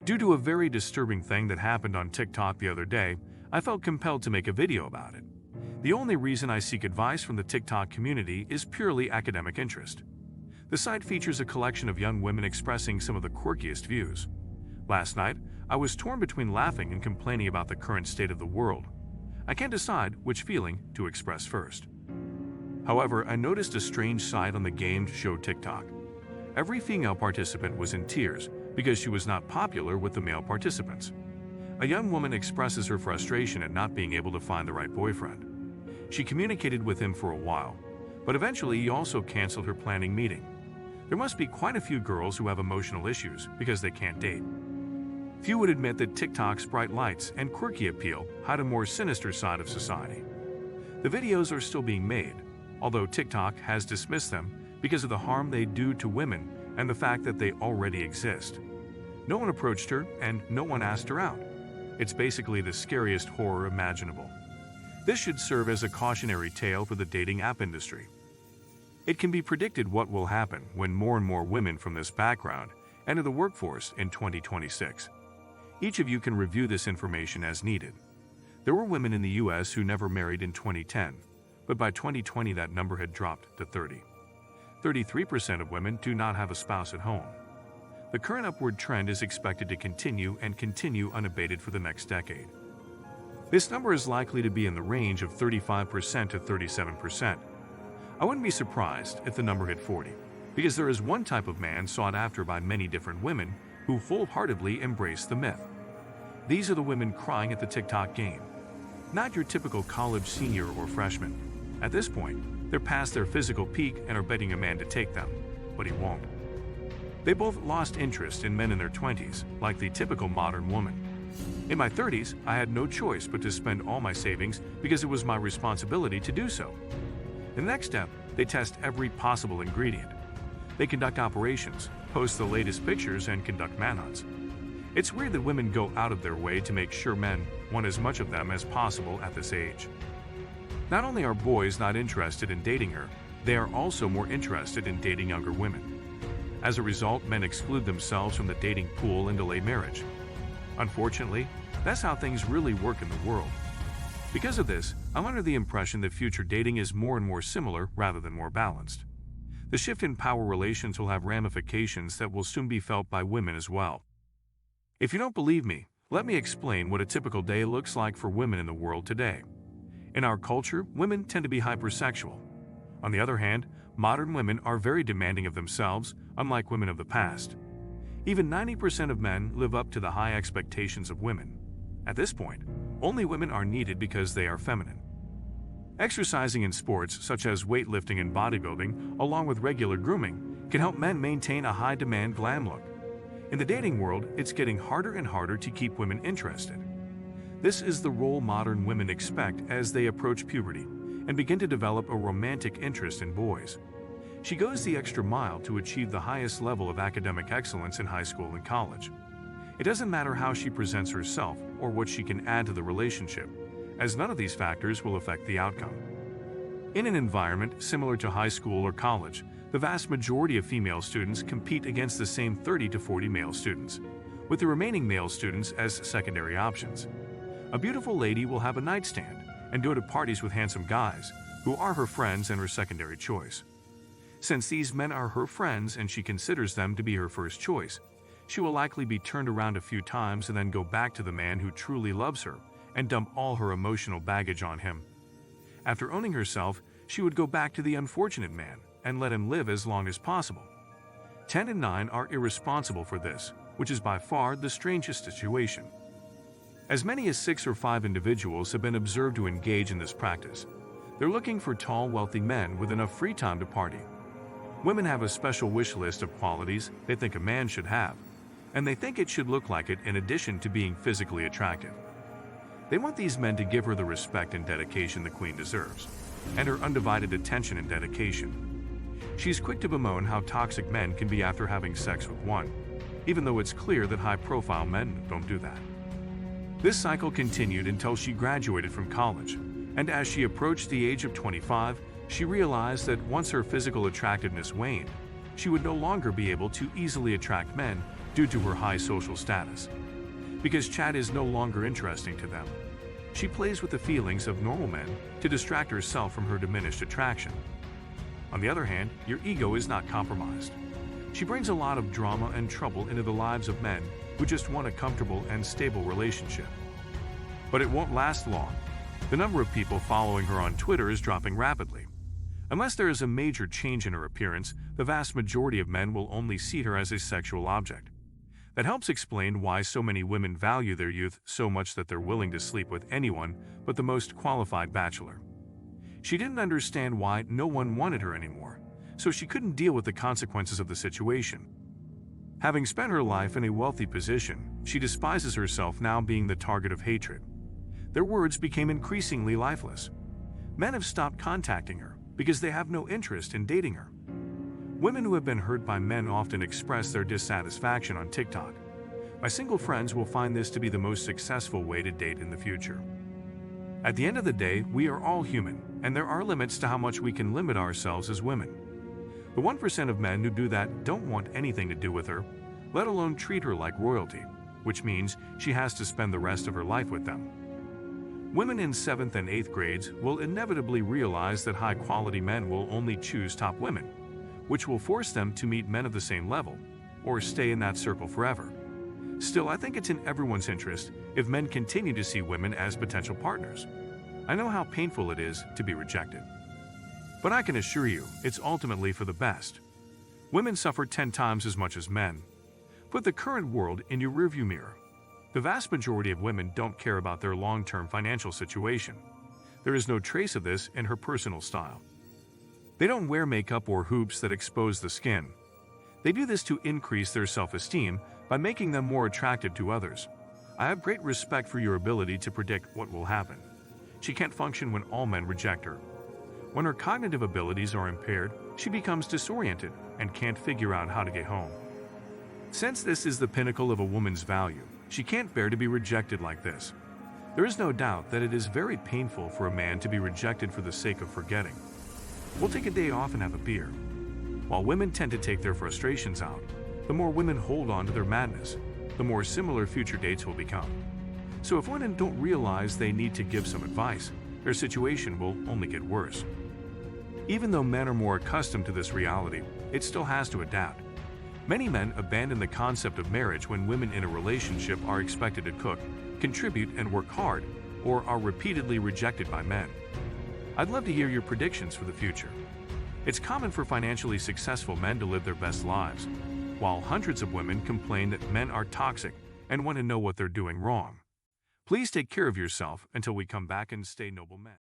Due to a very disturbing thing that happened on TikTok the other day, I felt compelled to make a video about it. The only reason I seek advice from the TikTok community is purely academic interest. The site features a collection of young women expressing some of the quirkiest views. Last night, I was torn between laughing and complaining about the current state of the world. I can't decide which feeling to express first. However, I noticed a strange side on the game show TikTok. Every female participant was in tears because she was not popular with the male participants. A young woman expresses her frustration at not being able to find the right boyfriend. She communicated with him for a while, but eventually he also canceled her planning meeting. There must be quite a few girls who have emotional issues because they can't date. Few would admit that TikTok's bright lights and quirky appeal hide a more sinister side of society. The videos are still being made, although TikTok has dismissed them because of the harm they do to women and the fact that they already exist. No one approached her and no one asked her out. It's basically the scariest horror imaginable. This should serve as a cautionary tale for the dating app industry. It can be predicted what will happen when more and more women from this background enter the workforce in 2026. Each of you can review this information as needed. There were women in the US who never married in 2010, but by 2020 that number had dropped to 30. 33% of women do not have a spouse at home. The current upward trend is expected to continue and continue unabated for the next decade. This number is likely to be in the range of 35% to 37%. I wouldn't be surprised if the number hit 40, because there is one type of man sought after by many different women who full-heartedly embrace the myth. These are the women crying at the TikTok game. Not your typical college senior or freshman. At this point, they're past their physical peak and are begging a man to take them, but he won't. They both lost interest in men in their 20s, like the typical modern woman. In my 30s, I had no choice but to spend all my savings because it was my responsibility to do so. In the next step, they test every possible ingredient. They conduct operations, post the latest pictures, and conduct manhunts. It's weird that women go out of their way to make sure men want as much of them as possible at this age. Not only are boys not interested in dating her, they are also more interested in dating younger women. As a result, men exclude themselves from the dating pool and delay marriage. Unfortunately, that's how things really work in the world. Because of this, I'm under the impression that future dating is more and more similar rather than more balanced. The shift in power relations will have ramifications that will soon be felt by women as well. If you don't believe me, let me explain what a typical day looks like for women in the world today. In our culture, women tend to be hypersexual. On the other hand, modern women are very demanding of themselves, unlike women of the past. Even 90% of men live up to the high expectations of women. At this point, only women are needed because they are feminine. Exercising in sports such as weightlifting and bodybuilding, along with regular grooming, can help men maintain a high-demand glam look. In the dating world, it's getting harder and harder to keep women interested. This is the role modern women expect as they approach puberty and begin to develop a romantic interest in boys. She goes the extra mile to achieve the highest level of academic excellence in high school and college. It doesn't matter how she presents herself or what she can add to the relationship, as none of these factors will affect the outcome. In an environment similar to high school or college, the vast majority of female students compete against the same 30 to 40 male students, with the remaining male students as secondary options. A beautiful lady will have a nightstand and go to parties with handsome guys, who are her friends and her secondary choice. Since these men are her friends and she considers them to be her first choice, she will likely be turned around a few times and then go back to the man who truly loves her and dump all her emotional baggage on him. After owning herself, she would go back to the unfortunate man and let him live as long as possible. 10 and 9 are irresponsible for this, which is by far the strangest situation. As many as 6 or 5 individuals have been observed to engage in this practice. They're looking for tall, wealthy men with enough free time to party. Women have a special wish list of qualities they think a man should have, and they think it should look like it in addition to being physically attractive. They want these men to give her the respect and dedication the queen deserves, and her undivided attention and dedication. She's quick to bemoan how toxic men can be after having sex with one, even though it's clear that high-profile men don't do that. This cycle continued until she graduated from college, and as she approached the age of 25, she realized that once her physical attractiveness waned, she would no longer be able to easily attract men due to her high social status. Because chat is no longer interesting to them, she plays with the feelings of normal men to distract herself from her diminished attraction. On the other hand, your ego is not compromised. She brings a lot of drama and trouble into the lives of men who just want a comfortable and stable relationship. But it won't last long. The number of people following her on Twitter is dropping rapidly. Unless there is a major change in her appearance, the vast majority of men will only see her as a sexual object. That helps explain why so many women value their youth so much that they're willing to sleep with anyone but the most qualified bachelor. She didn't understand why no one wanted her anymore, so she couldn't deal with the consequences of the situation. Having spent her life in a wealthy position, she despises herself now being the target of hatred. Their words became increasingly lifeless. Men have stopped contacting her because they have no interest in dating her. Women who have been hurt by men often express their dissatisfaction on TikTok. My single friends will find this to be the most successful way to date in the future. At the end of the day, we are all human, and there are limits to how much we can limit ourselves as women. The 1% of men who do that don't want anything to do with her, let alone treat her like royalty, which means she has to spend the rest of her life with them. Women in 7th and 8th grades will inevitably realize that high-quality men will only choose top women, which will force them to meet men of the same level, or stay in that circle forever. Still, I think it's in everyone's interest if men continue to see women as potential partners. I know how painful it is to be rejected. But I can assure you, it's ultimately for the best. Women suffer 10 times as much as men. Put the current world in your rearview mirror. The vast majority of women don't care about their long-term financial situation. There is no trace of this in her personal style. They don't wear makeup or hoops that expose the skin. They do this to increase their self-esteem by making them more attractive to others. I have great respect for your ability to predict what will happen. She can't function when all men reject her. When her cognitive abilities are impaired, she becomes disoriented and can't figure out how to get home. Since this is the pinnacle of a woman's value, she can't bear to be rejected like this. There is no doubt that it is very painful for a man to be rejected for the sake of forgetting. We'll take a day off and have a beer. While women tend to take their frustrations out, the more women hold on to their madness, the more similar future dates will become. So if women don't realize they need to give some advice, their situation will only get worse. Even though men are more accustomed to this reality, it still has to adapt. Many men abandon the concept of marriage when women in a relationship are expected to cook, contribute, and work hard, or are repeatedly rejected by men. I'd love to hear your predictions for the future. It's common for financially successful men to live their best lives, while hundreds of women complain that men are toxic and want to know what they're doing wrong. Please take care of yourself until we come back and stay noble men.